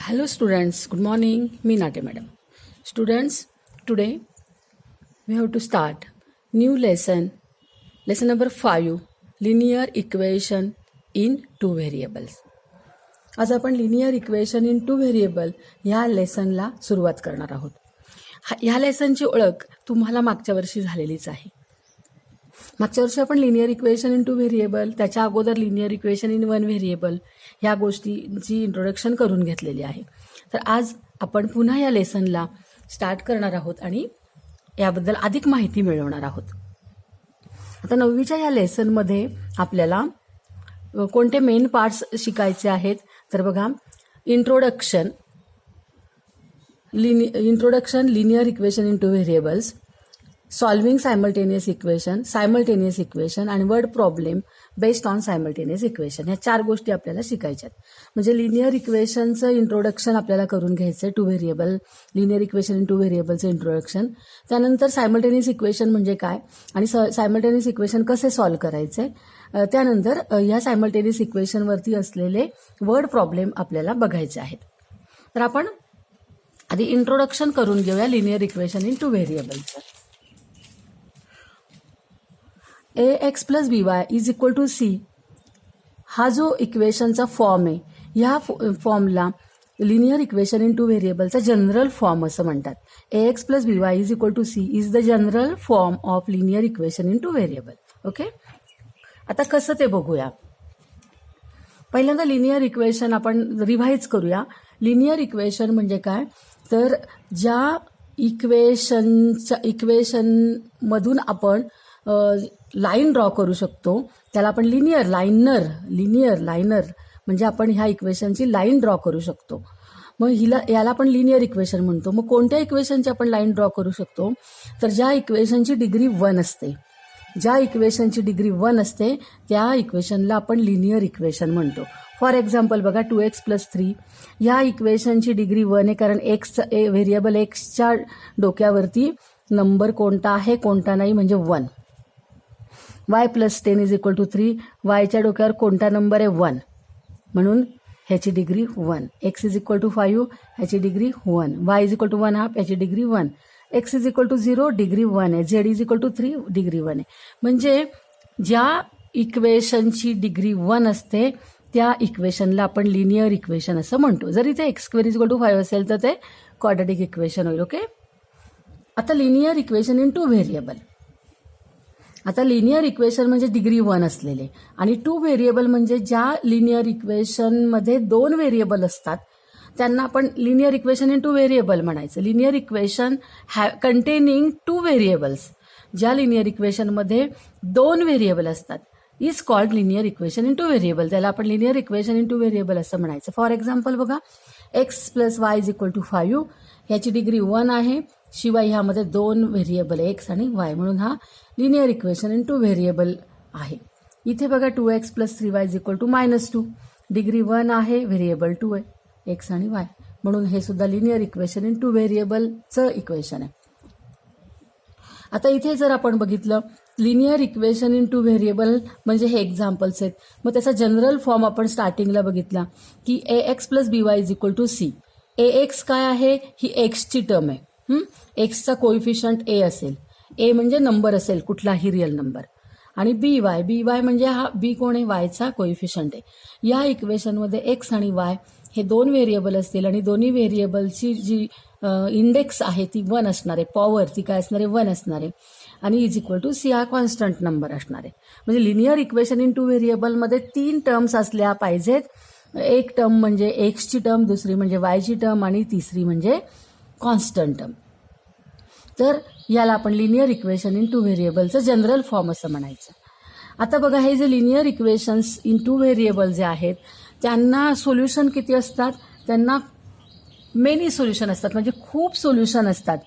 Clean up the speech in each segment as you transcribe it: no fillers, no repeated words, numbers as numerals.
Hello students, good morning. Me Nate madam. Students, today we have to start new lesson number 5, linear equation in two variables. आज आपण linear equation in two variable ह्या लेसनला सुरुवात करणार आहोत. ह्या लेसनची ओळख तुम्हाला मागच्या वर्षी झालेलीच आहे. मागच्या वर्षी आपण linear equation in two variable, त्याच्या अगोदर linear equation in one variable ह्या गोष्टींची इंट्रोडक्शन करून घेतलेली आहे. तर आज आपण पुन्हा या लेसनला स्टार्ट करणार आहोत आणि याबद्दल अधिक माहिती मिळवणार आहोत. आता 9वीच्या या लेसनमध्ये आपल्याला कोणते मेन पार्ट्स शिकायचे आहेत तर बघा, introduction linear equation in two variables, solving simultaneous equation आणि word problem based on simultaneous equation, ह्या 4 गोष्टी आपल्याला शिकायच्यात. म्हणजे लिनियर इक्वेशनचं इंट्रोडक्शन आपल्याला करून घ्यायचं आहे, two variable linear equation in two व्हेरिएबलचं इंट्रोडक्शन. त्यानंतर सायमल्टेनियस इक्वेशन म्हणजे काय आणि सायमल्टेनियस इक्वेशन कसे सॉल्व्ह करायचे, त्यानंतर ह्या सायमल्टेनियस इक्वेशनवरती असलेले वर्ड प्रॉब्लेम आपल्याला बघायचे आहेत. तर आपण आधी इंट्रोडक्शन करून घेऊया लिनियर इक्वेशन इन टू व्हेरिएबलचं. ax plus by is equal to c हा जो इक्वेशनचा फॉर्म आहे, ह्या फॉर्मला लिनियर इक्वेशन इन टू व्हेरिएबलचा जनरल फॉर्म असं म्हणतात. ax plus by is equal to c is the general form of linear equation in two variable. Okay, आता कसं ते बघूया. पहिल्यांदा लिनियर इक्वेशन आपण रिव्हाइज करूया. लिनियर इक्वेशन म्हणजे काय तर ज्या इक्वेशनमधून आपण लाईन ड्रॉ करू शकतो त्याला आपण लिनियर लाईनर म्हणजे आपण ह्या इक्वेशनची लाईन ड्रॉ करू शकतो. मग याला आपण लिनियर इक्वेशन म्हणतो. मग कोणत्या इक्वेशनची आपण लाईन ड्रॉ करू शकतो तर ज्या इक्वेशनची डिग्री 1 असते, त्या इक्वेशनला आपण लिनियर इक्वेशन म्हणतो. फॉर एक्झाम्पल बघा, 2x प्लस 3 ह्या इक्वेशनची डिग्री 1 आहे, कारण व्हेरिएबल एक्सच्या डोक्यावरती नंबर कोणता आहे कोणता नाही म्हणजे 1. y plus 10 is equal to 3, वायच्या डोक्यावर कोणता नंबर आहे 1 म्हणून ह्याची degree 1. x is equal to 5 ह्याची degree 1, y is equal to 1/2 ह्याची degree 1, x is equal to 0 degree 1 आहे, z is equal to 3 degree 1 आहे. म्हणजे ज्या इक्वेशनची डिग्री 1 असते त्या इक्वेशनला आपण लिनियर इक्वेशन असं म्हणतो. जर इथे x² इज इक्वल टू 5 असेल तर ते क्वाड्रॅटिक इक्वेशन होईल. ओके, आता linear equation in two variable. आता लिनियर इक्वेशन म्हणजे डिग्री 1 असलेले आणि टू व्हेरिएबल म्हणजे ज्या लिनियर इक्वेशनमध्ये 2 व्हेरिएबल असतात त्यांना आपण linear equation in two variable म्हणायचं. लिनियर इक्वेशन कंटेनिंग 2 व्हेरिएबल्स, ज्या लिनियर इक्वेशनमध्ये 2 व्हेरिएबल असतात is called linear equation in two variable, त्याला आपण linear equation in two variable असं म्हणायचं. फॉर एक्झाम्पल बघा, x plus Y is equal to 5 ह्याची डिग्री 1 आहे, शिवाय ह्यामध्ये 2 व्हेरिएबल एक्स आणि वाय म्हणून हा linear equation in two variable आहे. इथे बघा 2x plus 3y is equal to -2, degree 1 आहे, व्हेरिएबल 2 आहे एक्स आणि वाय म्हणून हे सुद्धा लिनियर इक्वेशन इन टू व्हेरिएबलचं इक्वेशन आहे. आता इथे जर आपण बघितलं linear equation in two variable म्हणजे हे एक्झाम्पल्स आहेत. मग त्याचा जनरल फॉर्म आपण स्टार्टिंगला बघितला की ax plus by is equal to c. ax काय आहे, ही एक्सची टर्म आहे. एक्सचा कोइफिशियंट a असेल, a म्हणजे नंबर असेल कुठलाही रिअल नंबर, आणि by म्हणजे हा b कोण आहे, वायचा कोइफिशियंट आहे. या इक्वेशनमध्ये एक्स आणि वाय हे 2 व्हेरिएबल असतील आणि दोन्ही व्हेरिएबलची जी इंडेक्स आहे ती 1 असणार आहे, पॉवर ती काय असणार आहे 1 असणार आहे, आणि इज इक्वल टू सी हा कॉन्स्टंट नंबर असणार आहे. म्हणजे लिनियर इक्वेशन इन टू व्हेरिएबलमध्ये 3 टर्म्स असल्या पाहिजेत. एक टर्म म्हणजे एक्सची टर्म, दुसरी म्हणजे वायची टर्म आणि तिसरी म्हणजे कॉन्स्टंट टर्म. तर याला आपण लिनियर इक्वेशन इन टू व्हेरिएबलचं जनरल फॉर्म असं म्हणायचं. आता बघा, हे जे linear equations in two variable जे आहेत त्यांना सोल्युशन किती असतात, त्यांना मेनी सोल्युशन असतात, म्हणजे खूप सोल्युशन असतात,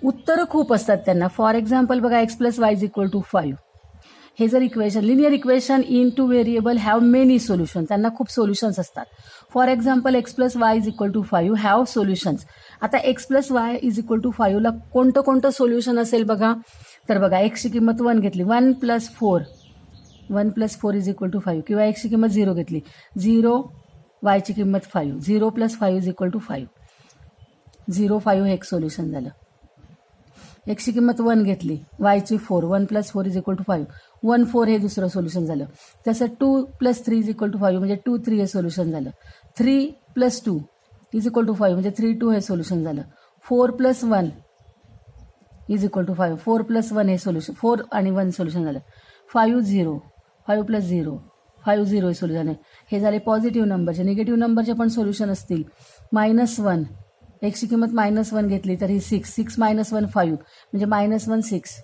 उत्तरं खूप असतात त्यांना. फॉर एक्झाम्पल बघा, x plus Y is equal to 5 हे जर equation linear equation in two variable have many solution, त्यांना खूप सोल्युशन्स असतात. For example x plus Y is equal to 5 have solutions. आता x plus Y is equal to 5 ला कोणतं solution असेल बघा, तर बघा एक्सची किंमत 1 घेतली, 1 प्लस 4 इज इक्वल टू 5, किंवा एक्सची किंमत 0 घेतली, 0 वायची किंमत 5, 0 + 5 = 5, 0, 5 हे एक सोल्युशन झालं. एक्सची किंमत 1 घेतली, वायची 4, 1 + 4 = 5, 1, 4 हे दुसरं सोल्युशन झालं. तसं 2 + 3 = 5 म्हणजे 2, 3 हे सोल्युशन झालं. 3 + 2 = 5 म्हणजे 3, 2 हे सोल्युशन झालं. 4 + 1 = 5, 4 + 1 हे सोल्युशन, 4 आणि 1 सोल्युशन झालं. 5, 0, 5 + 0, 5, 0 हे सोल्युशन आहे. हे झाले पॉझिटिव्ह नंबरचे. निगेटिव्ह नंबरचे पण सोल्युशन असतील. -1, एक्सची किंमत -1 घेतली तर ही 6, 6 - 1 5 म्हणजे -1 6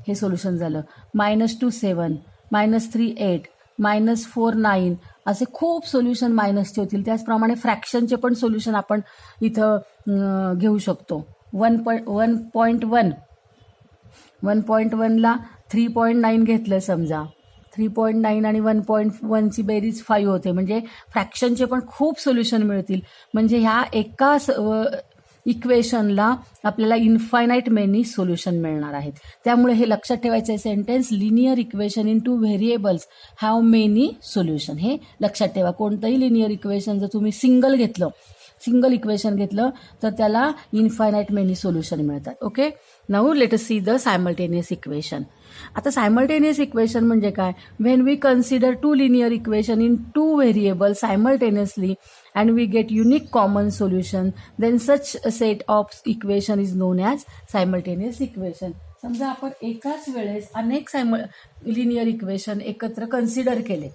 हे सोल्युशन झालं. -2 7, -3 8, -4 9 असे खूप सोल्युशन मायनसचे होतील. त्याचप्रमाणे फ्रॅक्शनचे पण सोल्युशन आपण इथं घेऊ शकतो. 1.1ला 3.9 घेतलं समजा, 3.9 आणि 1.1ची बेरीज 5 होते, म्हणजे फ्रॅक्शनचे पण खूप सोल्युशन मिळतील. म्हणजे ह्या एका इक्वेशनला आपल्याला इन्फायनाईट मेनी सोल्युशन मिळणार आहेत. त्यामुळे हे लक्षात ठेवायचं आहे sentence, linear equation in 2 variables have many solution. हे लक्षात ठेवा. कोणतंही लिनियर इक्वेशन जर तुम्ही सिंगल इक्वेशन घेतलं तर त्याला इन्फायनाईट मेनी सोल्युशन मिळतात. Okay, now let us see the simultaneous equation. आता सायमल्टेनियस इक्वेशन म्हणजे काय? When we consider 2 linear equation in 2 variable simultaneously and we get unique common solution, then such a set of equation is known as simultaneous equation. समजा आपण एकाच वेळेस अनेक linear equation एकत्र consider केले,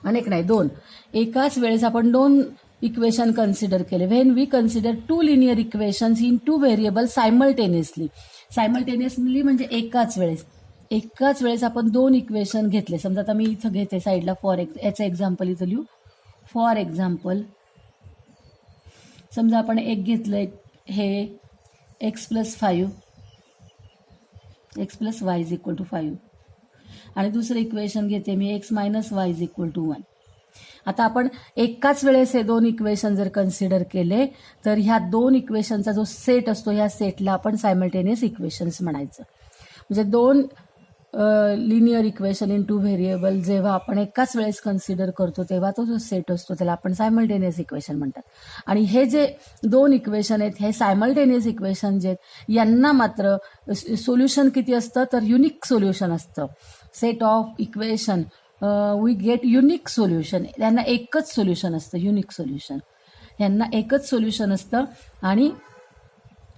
अनेक नाही 2, एकाच वेळेस आपण 2 इक्वेशन कन्सिडर केले. When we consider 2 linear equations in 2 variable simultaneously म्हणजे एकाच वेळेस आपण 2 इक्वेशन घेतले. समजा आता मी इथं घेते साईडला याचं एक्झाम्पल इथं लिहू. फॉर एक्झाम्पल समजा आपण एक घेतलंय, हे x + 5 x + y = 5 आणि दुसरं इक्वेशन घेते मी x - y = 1. आता आपण एकाच वेळेस हे 2 इक्वेशन जर कन्सिडर केले तर ह्या 2 इक्वेशनचा जो सेट असतो ह्या सेटला आपण सायमल्टेनियस इक्वेशन्स म्हणायचं. म्हणजे 2 लिनियर इक्वेशन इन 2 व्हेरिएबल जेव्हा आपण एकाच वेळेस कन्सिडर करतो तेव्हा तो जो सेट असतो त्याला आपण सायमल्टेनियस इक्वेशन म्हणतात. आणि हे जे 2 इक्वेशन आहेत हे सायमल्टेनियस इक्वेशन जे आहेत यांना मात्र सोल्युशन किती असतं तर युनिक सोल्युशन असतं. Set of equation we get unique solution. यांना एकच सोल्युशन असतं, युनिक सोल्युशन. यांना एकच सोल्युशन असतं आणि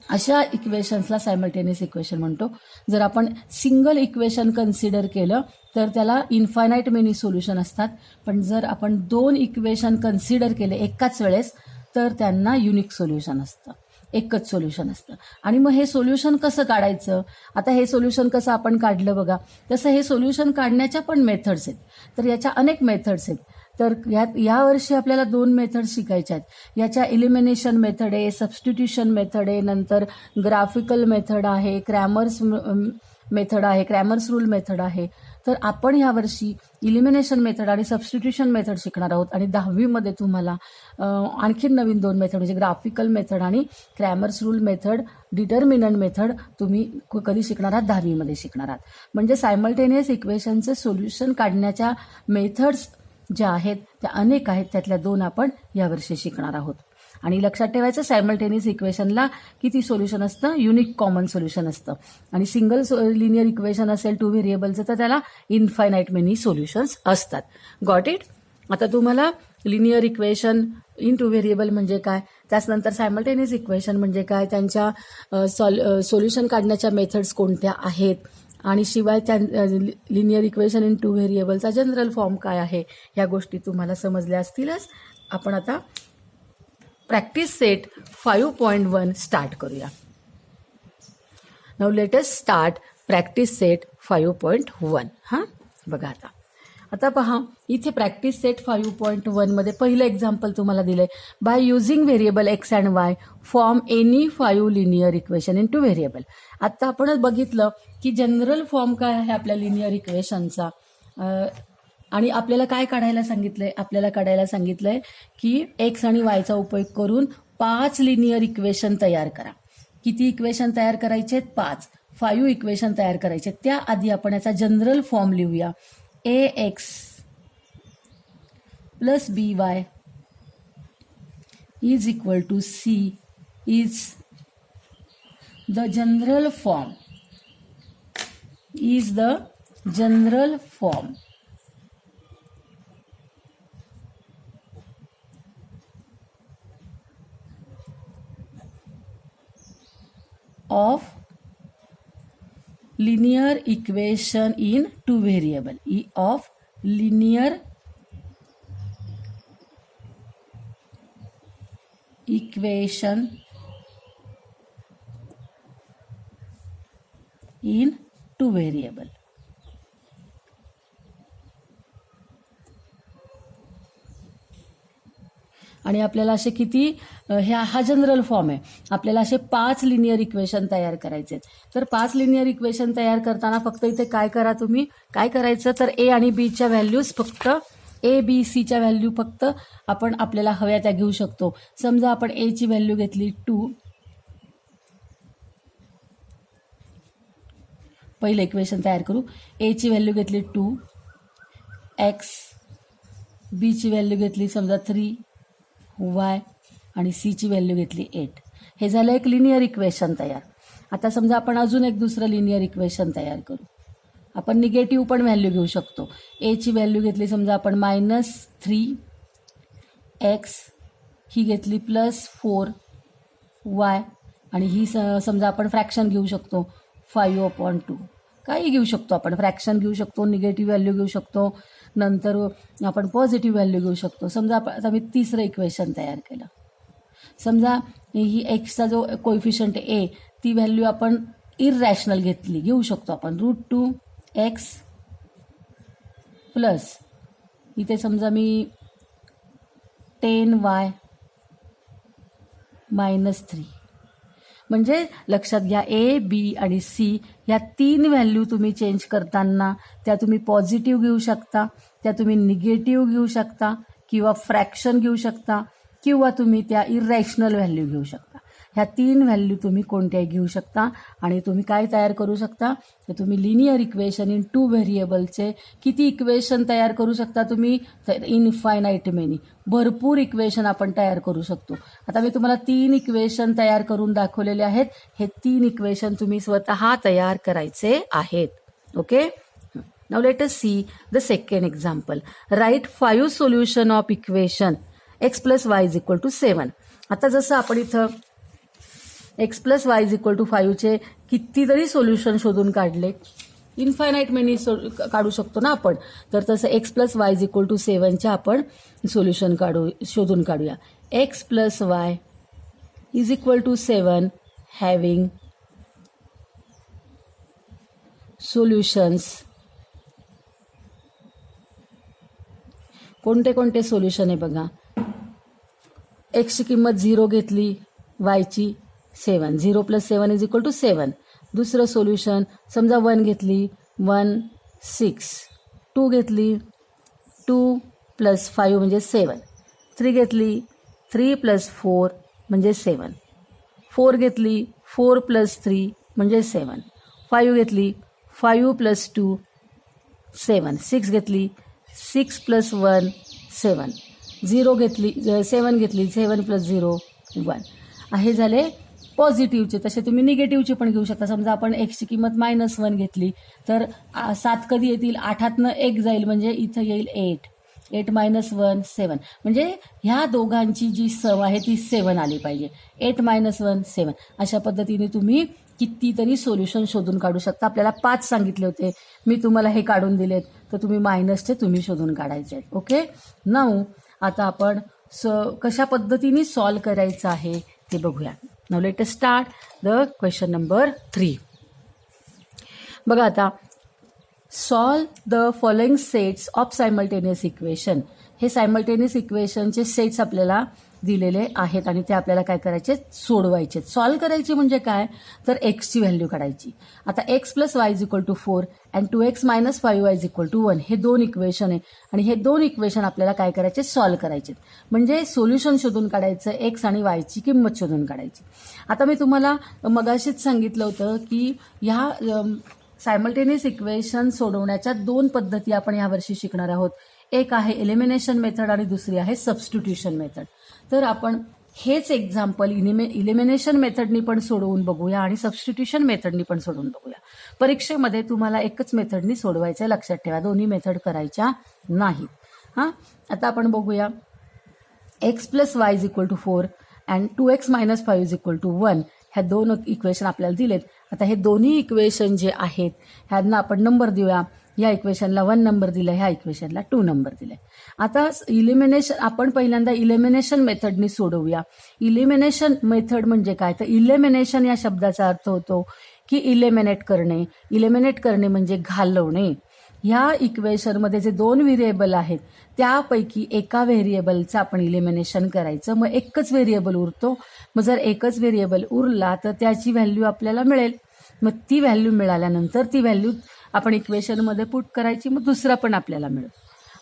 अशा इक्वेशन्सला सायमल्टेनियस इक्वेशन म्हणतो. जर आपण सिंगल इक्वेशन कन्सिडर केलं तर त्याला इन्फायनाईट मेनी सोल्युशन असतात, पण जर आपण 2 इक्वेशन कन्सिडर केले एकाच वेळेस तर त्यांना युनिक सोल्युशन असतं, एकच सोल्युशन असतं. आणि मग हे सोल्युशन कसं काढायचं? आता हे सोल्युशन कसं आपण काढलं बघा, तसं हे सोल्युशन काढण्याच्या पण मेथड्स आहेत. तर याच्या अनेक मेथड्स आहेत. तर यावर्षी आपल्याला 2 मेथड शिकायच्या आहेत. याच्या इलिमिनेशन मेथड आहे, सबस्टिट्यूशन मेथड आहे, नंतर ग्राफिकल मेथड आहे, क्रॅमर्स रूल मेथड आहे. तर आपण यावर्षी इलिमिनेशन मेथड आणि सबस्टिट्यूशन मेथड शिकणार आहोत. आणि 10वीमध्ये तुम्हाला आणखी नवीन 2 मेथड म्हणजे ग्राफिकल मेथड आणि Cramer's rule method, determinant method तुम्ही कधी शिकणार आहात? 10वीमध्ये शिकणार आहात. म्हणजे सायमल्टेनियस इक्वेशनचे सोल्युशन काढण्याच्या मेथड्स ज्या आहेत त्या अनेक आहेत, त्यातल्या 2 आपण यावर्षी शिकणार आहोत. आणि लक्षात ठेवायचं सायमल्टेनियस इक्वेशनला किती सोल्युशन असतं? युनिक कॉमन सोल्युशन असतं. आणि सिंगल लिनियर इक्वेशन असेल 2 व्हेरिएबलचं तर त्याला इन्फायनाईट मेनी सोल्युशन्स असतात. Got it? आता तुम्हाला लिनियर इक्वेशन इन 2 व्हेरिएबल म्हणजे काय, त्याचनंतर सायमल्टेनियस इक्वेशन म्हणजे काय, त्यांच्या सोल्युशन काढण्याच्या मेथड्स कोणत्या आहेत आणि शिवाय त्या लिनियर इक्वेशन इन 2 व्हेरिएबलचा जनरल फॉर्म काय आहे, ह्या गोष्टी तुम्हाला समजल्या असतीलच. आपण आता प्रॅक्टिस सेट 5.1 स्टार्ट करूया. Now let us start practice set 5.1. बघा आता पहा इथे प्रॅक्टिस सेट 5.1 मध्ये पहिलं एक्झाम्पल तुम्हाला दिलंय. By using variable x and Y form any 5 linear equation in 2 variable. आता आपण बघितलं की जनरल फॉर्म काय आहे आपल्या लिनियर इक्वेशनचा, आणि आपल्याला काय काढायला सांगितलंय? आपल्याला काढायला सांगितलंय की एक्स आणि वायचा उपयोग करून 5 लिनियर इक्वेशन तयार करा. किती इक्वेशन तयार करायचे? 5 इक्वेशन तयार करायचे. त्याआधी आपण याचा जनरल फॉर्म लिहूया. ax + by is equal to C is the general form, is the general form of linear equation in two variable, of linear equation in two variable. आणि आपल्याला असे किती हा जनरल फॉर्म आहे, आपल्याला असे 5 लिनियर इक्वेशन तयार करायचे. तर 5 लिनियर इक्वेशन तयार करताना फक्त इथे काय करायचं तर ए आणि बीच्या व्हॅल्यूज फक्त ए बी सीच्या व्हॅल्यू फक्त आपण आपल्याला हव्या त्या घेऊ शकतो. समजा आपण ए ची व्हॅल्यू घेतली 2, पहिलं इक्वेशन तयार करू. ए ची व्हॅल्यू घेतली 2 एक्स, बी ची व्हॅल्यू घेतली समजा 3 वाय आणि सी ची व्हॅल्यू घेतली 8. हे झालं एक लिनियर इक्वेशन तयार. आता समजा आपण अजून एक दुसरं लिनियर इक्वेशन तयार करू. आपण निगेटिव्ह पण व्हॅल्यू घेऊ शकतो. ए ची व्हॅल्यू घेतली समजा आपण -3 एक्स, ही घेतली +4 वाय आणि ही समजा आपण फ्रॅक्शन घेऊ शकतो 5/2. काही घेऊ शकतो आपण, फ्रॅक्शन घेऊ शकतो, निगेटिव्ह व्हॅल्यू घेऊ शकतो, नंतर आपण पॉझिटिव्ह व्हॅल्यू घेऊ शकतो. समजा आता मी तिसरं इक्वेशन तयार केलं. समजा ही एक्सचा जो कोएफिशियंट ए ती व्हॅल्यू आपण इररॅशनल घेऊ शकतो आपण √2 एक्स प्लस इथे समजा मी 10 वाय -3. म्हणजे लक्षात घ्या ए बी आणि सी या 3 व्हॅल्यू तुम्ही चेंज करताना त्या तुम्ही पॉझिटिव्ह घेऊ शकता, त्या तुम्ही निगेटिव्ह घेऊ शकता किंवा फ्रॅक्शन घेऊ शकता किंवा तुम्ही त्या इररॅशनल व्हॅल्यू घेऊ शकता. ह्या 3 व्हॅल्यू तुम्ही कोणत्याही घेऊ शकता आणि तुम्ही काय तयार करू शकता तर तुम्ही लिनियर इक्वेशन इन 2 व्हेरिएबलचे किती इक्वेशन तयार करू शकता तुम्ही तर इनफायनाईट मेनी, भरपूर इक्वेशन आपण तयार करू शकतो. आता मी तुम्हाला 3 इक्वेशन तयार करून दाखवलेले आहेत. हे 3 इक्वेशन तुम्ही स्वतः तयार करायचे आहेत. Okay, now let us see the second example. Write 5 solution of equation x + y = 7. आता जसं आपण इथं x + y = 5 चे कितीतरी सोल्युशन शोधून काढले, इनफायनाईट मेनी काढू शकतो ना आपण, तर तसं x + y = 7 चे आपण सोल्युशन शोधून काढूया. x + y = 7 having solutions. कोणते कोणते सोल्युशन आहे बघा. x ची किंमत 0 घेतली, y ची 7, 0 + 7 = 7. दुसरं सोल्युशन समजा 1 घेतली 1 6, 2 घेतली 2 + 5 म्हणजे 7, 3 घेतली 3 + 4 म्हणजे 7, 4 घेतली 4 + 3 म्हणजे 7, 5 घेतली 5 + 2 7, 6 घेतली 6 + 1 7, 0 घेतली 7 घेतली 7 + 0 1. हे झाले पॉझिटिव्हचे. तसे तुम्ही निगेटिव्हचे पण घेऊ शकता. समजा आपण एक्सची किंमत -1 घेतली तर 7 कधी येतील, 8तनं 1 जाईल म्हणजे इथं येईल 8, 8 - 1 7. म्हणजे ह्या दोघांची जी सम आहे ती 7 आली पाहिजे. 8 - 1 7. अशा पद्धतीने तुम्ही कितीतरी सोल्युशन शोधून काढू शकता. आपल्याला 5 सांगितले होते, मी तुम्हाला हे काढून दिलेत, तर तुम्ही मायनसचे तुम्ही शोधून काढायचे आहेत. ओके, नाऊ आता आपण कशा पद्धतीने सॉल्व करायचं आहे ते बघूया. Now let us start the question number 3. बघा आता, solve the following sets of simultaneous equation. हे सायमल्टेनियस इक्वेशनचे सेट्स आपल्याला दिलेले आहेत आणि ते आपल्याला काय करायचे, सोडवायचे. सॉल्व करायचे म्हणजे काय तर एक्सची व्हॅल्यू काढायची. आता x + y = 4 and 2x - 5y = 1 हे 2 इक्वेशन आहे आणि हे 2 इक्वेशन आपल्याला काय करायचे, सॉल्व करायचे. म्हणजे सोल्युशन शोधून काढायचं, x आणि y ची किंमत शोधून काढायची. आता मी तुम्हाला मगाशीच सांगितलं होतं की ह्या सायमल्टेनियस इक्वेशन सोडवण्याच्या 2 पद्धती आपण यावर्षी शिकणार आहोत. एक आहे एलिमिनेशन मेथड आणि दुसरी आहे सबस्टिट्यूशन मेथड. तर आपण हेच एक्झाम्पल इलिमिनेशन मेथडनी पण सोडवून बघूया आणि सबस्टिट्यूशन मेथडनी पण सोडवून बघूया. परीक्षेमध्ये तुम्हाला एकच मेथडनी सोडवायचं, लक्षात ठेवा, दोन्ही मेथड करायच्या नाहीत. हां, आता आपण बघूया x + y = 4 अँड 2x - 5 = 1. ह्या दोन इक्वेशन आपल्याला दिलेत. आता हे दोन्ही इक्वेशन जे आहेत ह्यांना आपण नंबर देऊया. ह्या इक्वेशनला 1 नंबर दिला, ह्या इक्वेशनला 2 नंबर दिलाय. आता आपण पहिल्यांदा इलिमिनेशन मेथडनी सोडवूया. इलिमिनेशन मेथड म्हणजे काय, तर इलिमिनेशन या शब्दाचा अर्थ होतो की इलिमिनेट करणे. इलिमिनेट करणे म्हणजे घालवणे. ह्या इक्वेशनमध्ये जे 2 व्हेरिएबल आहेत त्यापैकी एका व्हेरिएबलचं आपण इलिमिनेशन करायचं. मग एकच व्हेरिएबल उरतो. मग जर एकच व्हेरिएबल उरला तर त्याची व्हॅल्यू आपल्याला मिळेल. मग ती व्हॅल्यू मिळाल्यानंतर ती व्हॅल्यू आपण इक्वेशनमध्ये पुट करायची, मग दुसरा पण आपल्याला मिळेल.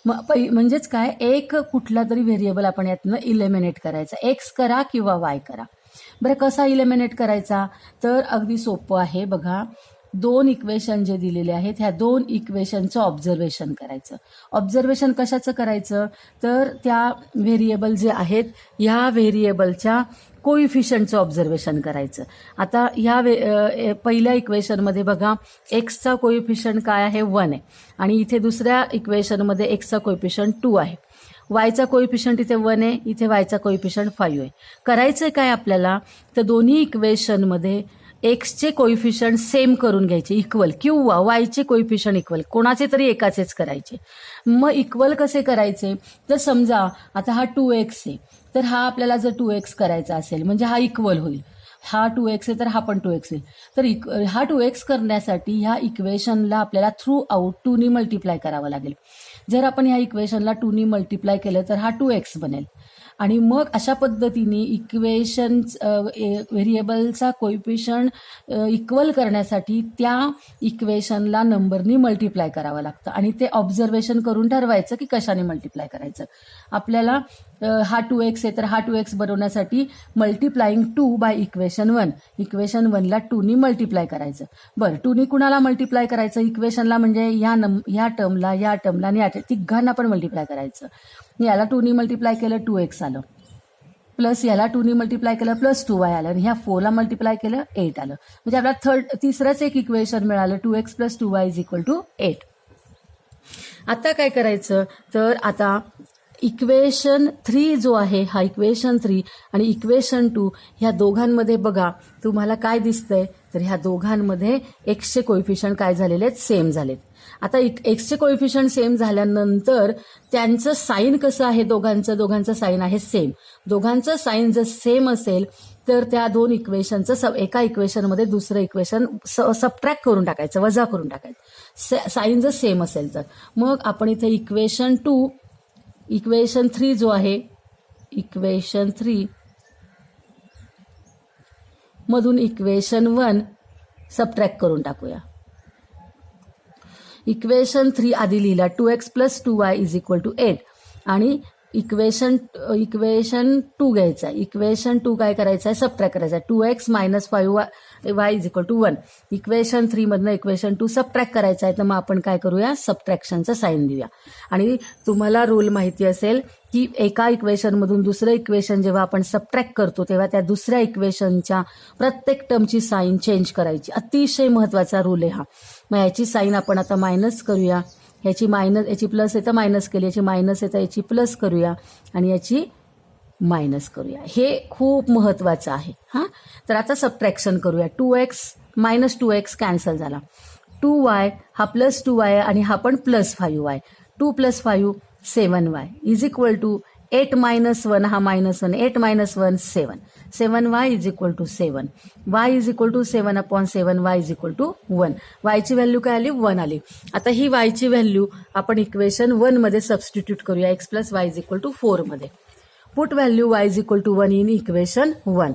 मग म्हणजेच काय, एक कुठला तरी व्हेरिएबल आपण यातनं इलिमिनेट करायचा. एक्स करा किंवा वाय करा. बरं, कसा इलिमिनेट करायचा, तर अगदी सोपं आहे. बघा, 2 इक्वेशन जे दिलेले आहेत ह्या 2 इक्वेशनचं ऑब्झर्वेशन करायचं. ऑब्झर्वेशन कशाचं करायचं, तर त्या व्हेरिएबल जे आहेत ह्या व्हेरिएबलच्या कोइफिशियंटचं ऑब्झर्वेशन करायचं. आता ह्या पहिल्या इक्वेशनमध्ये बघा एक्सचा कोइफिशियंट काय आहे, 1 आहे. आणि इथे दुसऱ्या इक्वेशनमध्ये एक्सचा कोइफिशियंट 2 आहे. वायचा कोइफिशियंट इथे 1 आहे, इथे वायचा कोइफिशियंट 5 आहे. करायचं काय आपल्याला, तर दोन्ही इक्वेशनमध्ये एक्सचे कोइफिशियंट सेम करून घ्यायचे, इक्वल, किंवा वायचे कोइफिशियंट इक्वल, कोणाचे तरी एकाचेच करायचे. मग इक्वल कसे करायचे, तर समजा आता हा 2x आहे, तर हा आपल्याला जर 2x करायचा असेल म्हणजे हा इक्वल होईल. हा 2x आहे तर हा पण 2x आहे. तर हा 2x करण्यासाठी ह्या इक्वेशनला आपल्याला थ्रू आउट 2 नी मल्टिप्लाय करावं लागेल. जर आपण ह्या इक्वेशनला 2 नी मल्टिप्लाय केलं तर हा 2x बनेल. आणि मग अशा पद्धतीने इक्वेशन व्हेरिएबलचा कोइफिशियंट इक्वल करण्यासाठी त्या इक्वेशनला नंबरनी मल्टिप्लाय करावं लागतं. आणि ते ऑब्झर्वेशन करून ठरवायचं की कशाने मल्टिप्लाय करायचं. आपल्याला हा 2x आहे तर हा 2x बनवण्यासाठी मल्टिप्लाइंग 2 बाय इक्वेशन 1, इक्वेशन 1ला 2 नी मल्टिप्लाय करायचं. बरं, 2 नी कुणाला मल्टिप्लाय करायचं, इक्वेशनला, म्हणजे ह्या टर्मला, या टर्मला आणि या तिघांना पण मल्टिप्लाय करायचं. याला 2 नी मल्टिप्लाय केलं 2x आलं, प्लस याला 2 नी मल्टिप्लाय केलं प्लस 2y आलं, आणि ह्या 4ला मल्टिप्लाय केलं 8 आलं. म्हणजे आपल्याला तिसरंच एक इक्वेशन मिळालं, 2x + 2y = 8. आता काय करायचं, तर आता इक्वेशन 3 जो आहे हा इक्वेशन 3 आणि इक्वेशन 2 ह्या दोघांमध्ये बघा तुम्हाला काय दिसतंय, तर ह्या दोघांमध्ये एक्सचे कोइफिशियंट काय झालेले आहेत, सेम झालेत. आता एक्सचे कोइफिशियंट सेम झाल्यानंतर त्यांचं साईन कसं आहे, दोघांचं साईन आहे सेम. दोघांचं साईन जर सेम असेल तर त्या 2 इक्वेशनचं एका इक्वेशनमध्ये दुसरं इक्वेशन सबट्रॅक्ट करून टाकायचं, वजा करून टाकायचं, साईन जर सेम असेल तर. मग आपण इथे इक्वेशन 3 जो आहे, इक्वेशन 3 मधून इक्वेशन 1 सबट्रॅक्ट करून टाकूया. इक्वेशन 3 आधी लिहिला, 2x + 2y = 8 आणि इक्वेशन 2 घ्यायचा. इक्वेशन 2 काय करायचं आहे, सबट्रॅक्ट करायचा. 2x - 5y = 1. इक्वेशन 3 मधनं इक्वेशन 2 सबट्रॅक्ट करायचं आहे, तर मग आपण काय करूया, सबट्रॅक्शनचं साईन देऊया. आणि तुम्हाला रूल माहिती असेल की एका इक्वेशनमधून दुसरं इक्वेशन जेव्हा आपण सबट्रॅक्ट करतो तेव्हा त्या दुसऱ्या इक्वेशनच्या प्रत्येक टर्मची साईन चेंज करायची. अतिशय महत्वाचा रूल आहे हा. मग याची साईन आपण आता मायनस करूया, याची प्लस येतं मायनस केली, याची मायनस येतं याची प्लस करूया आणि याची मायनस करूया. हे खूप महत्वाचं आहे. हां, तर आता सबट्रॅक्शन करूया. 2x - 2x कॅन्सल झाला. 2y हा प्लस 2y आणि हा पण प्लस 5y. 2 + 5 7y = 8 - 1 हा -1, 8 - 1 7. 7y = 7. y = 7/7, y = 1. yची व्हॅल्यू काय आली, 1 आली. आता ही yची व्हॅल्यू आपण इक्वेशन 1 मध्ये सबस्टिट्यूट करूया, x + y = 4 मध्ये. Put value y = 1 in equation 1.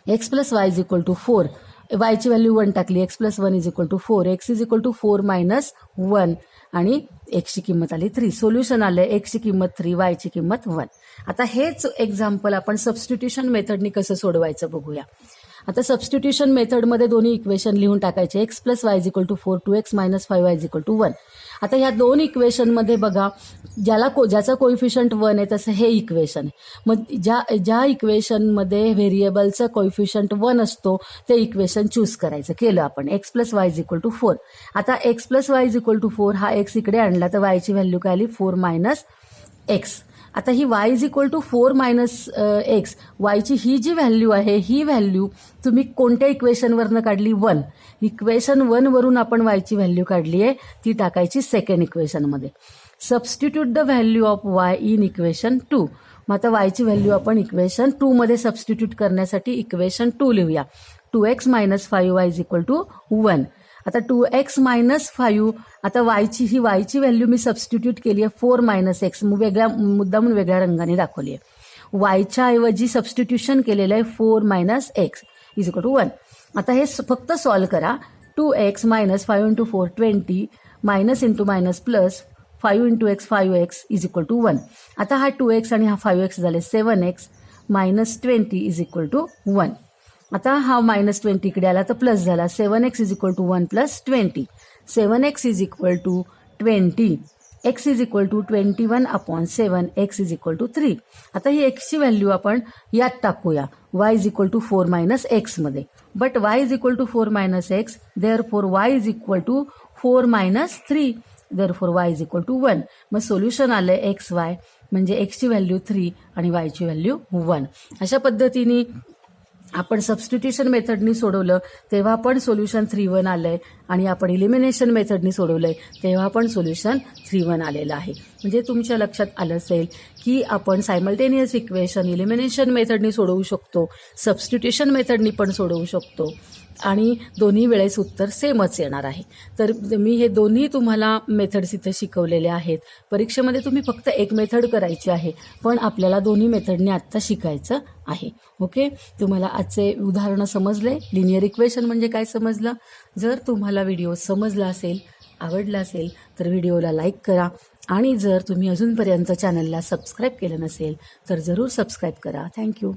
x + y = 4. yची व्हॅल्यू 1 टाकली, x + 1 = 4. x = 4 - 1 आणि एक्सची किंमत आली 3. सोल्युशन आलं, एक्सची किंमत 3, वायची किंमत 1. आता हेच एक्झाम्पल आपण सबस्टिट्यूशन मेथडनी कसं सोडवायचं बघूया. आता सबस्टिट्यूशन मेथडमध्ये दोन्ही इक्वेशन लिहून टाकायचे. X plus Y is equal to 4, 2x minus 5y is equal to 1. आता ह्या दोन इक्वेशनमध्ये बघा, ज्याचा कोइफिशियंट 1 आहे तसं हे इक्वेशन आहे. मग ज्या इक्वेशनमध्ये व्हेरिएबलचं कोइफिशियंट 1 असतो ते इक्वेशन चूज करायचं. केलं आपण. X plus Y is equal to 4. आता X plus Y is equal to 4 हा एक्स इकडे आणला तर वायची व्हॅल्यू काय आली 4 मायनस एक्स. आता ही y is equal to 4 minus x, वायची ही जी व्हॅल्यू आहे ही व्हॅल्यू तुम्ही कोणत्या इक्वेशनवरनं काढली? 1. इक्वेशन 1 वरून आपण वायची व्हॅल्यू काढली आहे, ती टाकायची सेकंड इक्वेशनमध्ये. Substitute the value of y in equation 2. मग आता वायची व्हॅल्यू आपण इक्वेशन 2 मध्ये सबस्टिट्यूट करण्यासाठी इक्वेशन 2 लिहूया. 2x minus 5y is equal to 1. आता 2x मायनस 5, आता वायची व्हॅल्यू मी सबस्टिट्यूट केली आहे 4 मायनस एक्स, मुद्दामून वेगळ्या रंगाने दाखवली आहे. वायच्या ऐवजी सबस्टिट्यूशन केलेलं आहे 4 minus X is equal to 1. आता हे फक्त सॉल्व्ह करा. 2x minus 5 into 4 20 minus into minus plus 5 into X 5x is equal to 1. आता हा 2x आणि हा 5x झाले 7x minus 20 is equal to 1. आता हा मायनस 20 इकडे आला तर प्लस झाला. 7x is equal to 1 plus 20. 7x is equal to 20. x is equal to 21 upon 7. x is equal to 3. आता ही x ची व्हॅल्यू आपण यात टाकूया. y is equal to 4 minus x मध्ये. But y is equal to 4 minus x, therefore y is equal to 4 minus 3. Therefore y is equal to 1. मग solution आलंय XY, म्हणजे x ची व्हॅल्यू 3 आणि y ची व्हॅल्यू 1. अशा पद्धतीने आपण सबस्टिट्यूशन मेथडनी सोडवलं तेव्हा पण सोल्युशन 3-1 आलंय, आणि आपण इलिमिनेशन मेथडनी सोडवलंय तेव्हा पण सोल्युशन 3-1 आलेलं आहे. म्हणजे तुमच्या लक्षात आलं असेल की आपण सायमल्टेनियस इक्वेशन इलिमिनेशन मेथडनी सोडवू शकतो, सबस्टिट्यूशन मेथडनी पण सोडवू शकतो, आणि दोन्ही वेळेस उत्तर सेमच येणार आहे. तर मी हे दोन्ही तुम्हाला मेथड्स इथे शिकवलेले आहेत. परीक्षेमध्ये तुम्ही फक्त एक मेथड करायची आहे, पण आपल्याला दोन्ही मेथडने आत्ता शिकायचं आहे. ओके, तुम्हाला आजचे उदाहरणं समजले, लिनियर इक्वेशन म्हणजे काय समजलं. जर तुम्हाला व्हिडिओ समजला असेल, आवडला असेल तर व्हिडिओला लाईक करा, आणि जर तुम्ही अजूनपर्यंत चॅनलला सबस्क्राईब केलं नसेल तर जरूर सबस्क्राईब करा. थँक्यू.